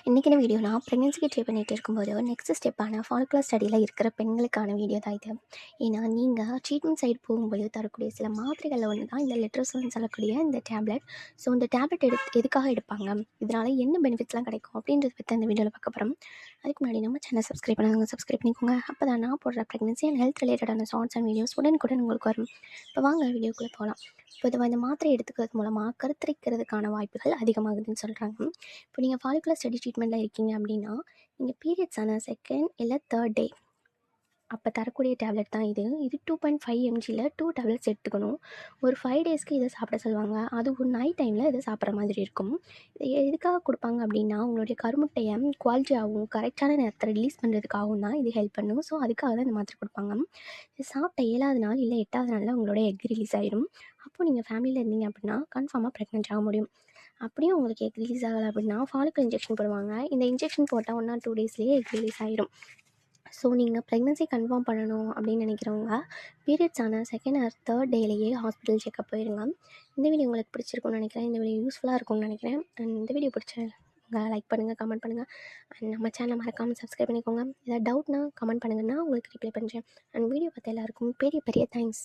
இன்றைக்கான வீடியோ நான் ப்ரெக்னென்சிக்கு ட்ரை பண்ணிகிட்டு இருக்கும்போது நெக்ஸ்ட் ஸ்டெப்பான ஃபாலிகுலர் ஸ்டடியில் இருக்கிற பெண்களுக்கான வீடியோ தான் இது. ஏன்னா நீங்கள் ட்ரீட்மெண்ட் சைடு போகும்போது தரக்கூடிய சில மாத்திரைகளில் ஒன்று தான் இந்த லெட்ரோசோல்னு சொல்லக்கூடிய இந்த டேப்லெட். ஸோ இந்த டேப்லெட் எதுக்காக எடுப்பாங்க, இதனால் என்ன பெனிஃபிட்ஸ்லாம் கிடைக்கும் அப்படின்றத பற்றி அந்த வீடியோவில் பார்க்க போகிறோம். அதுக்கு முன்னாடி நம்ம சேனல் சப்ஸ்கிரைப் பண்ணிக்கோங்க. அப்போ தான் நான் போடுற ப்ரெக்னென்சி அண்ட் ஹெல்த் ரிலேட்டடான ஷார்ட்ஸ் அண்ட் வீடியோஸ் உடனுக்குடன் உங்களுக்கு வரும். இப்போ வாங்க வீடியோக்குள்ளே போகலாம். பொதுவாக இந்த மாத்திரை எடுத்துக்கிறது மூலமாக கருத்தரிக்கிறதுக்கான வாய்ப்புகள் அதிகமாகுதுன்னு சொல்கிறாங்க. இப்போ நீங்கள் ஃபாலிகுலர் ஸ்டடி ட்ரீட்மெண்ட்டில் இருக்கீங்க அப்படின்னா, நீங்கள் பீரியட்ஸான செகண்ட் இல்லை தேர்ட் டே அப்போ தரக்கூடிய டேப்லெட் தான் இது. 2.5 mgல 2 டேப்லெட்ஸ் எடுத்துக்கணும். ஒரு 5 டேஸ்க்கு இதை சாப்பிட சொல்லுவாங்க. அதுவும் நைட் டைமில் இதை சாப்பிட்ற மாதிரி இருக்கும். இதை எதுக்காக கொடுப்பாங்க அப்படின்னா, உங்களுடைய கருமுட்டையை குவாலிட்டியாகவும் கரெக்டான நேரத்தை ரிலீஸ் பண்ணுறதுக்காகவும் தான் இது ஹெல்ப் பண்ணும். ஸோ அதுக்காக தான் இந்த மாத்திரை கொடுப்பாங்க. இது சாப்பிட்ட 7வது நாள் இல்லை 8வது நாளில் உங்களோட எக் ரிலீஸ் ஆகிடும். அப்போது நீங்கள் ஃபேமிலியில் இருந்தீங்க அப்படின்னா கன்ஃபார்மாக ப்ரெக்னென்ட் ஆக முடியும். அப்படியே உங்களுக்கு எக் ரிலீஸ் ஆகலை அப்படின்னா ஃபாலிக்கல் இன்ஜெக்ஷன் போடுவாங்க. இந்த இன்ஜெக்ஷன் போட்டால் 1 or 2 டேஸ்லேயே எக் ரிலீஸ் ஆகிடும். ஸோ நீங்கள் ப்ரெக்னென்சி கன்ஃபார்ம் பண்ணணும் அப்படின்னு நினைக்கிறவங்க பீரியட்ஸ் ஆன செகண்ட் ஆர் தேர்ட் டேலேயே ஹாஸ்பிட்டல் செக்கப் போயிடுங்க. இந்த வீடியோ உங்களுக்கு பிடிச்சிருக்கும்னு நினைக்கிறேன். இந்த வீடியோ யூஸ்ஃபுல்லாக இருக்கும்னு நினைக்கிறேன். அண்ட் இந்த வீடியோ பிடிச்சவங்க லைக் பண்ணுங்கள், கமெண்ட் பண்ணுங்கள். அண்ட் நம்ம சேனலை மறக்காமல் சப்ஸ்கிரைப் பண்ணிக்கோங்க. ஏதாவது டவுட்னா கமெண்ட் பண்ணுங்கன்னா உங்களுக்கு ரிப்ளை பண்ணுறேன். அண்ட் வீடியோ பார்த்த எல்லாருக்கும் பெரிய பெரிய தேங்க்ஸ்.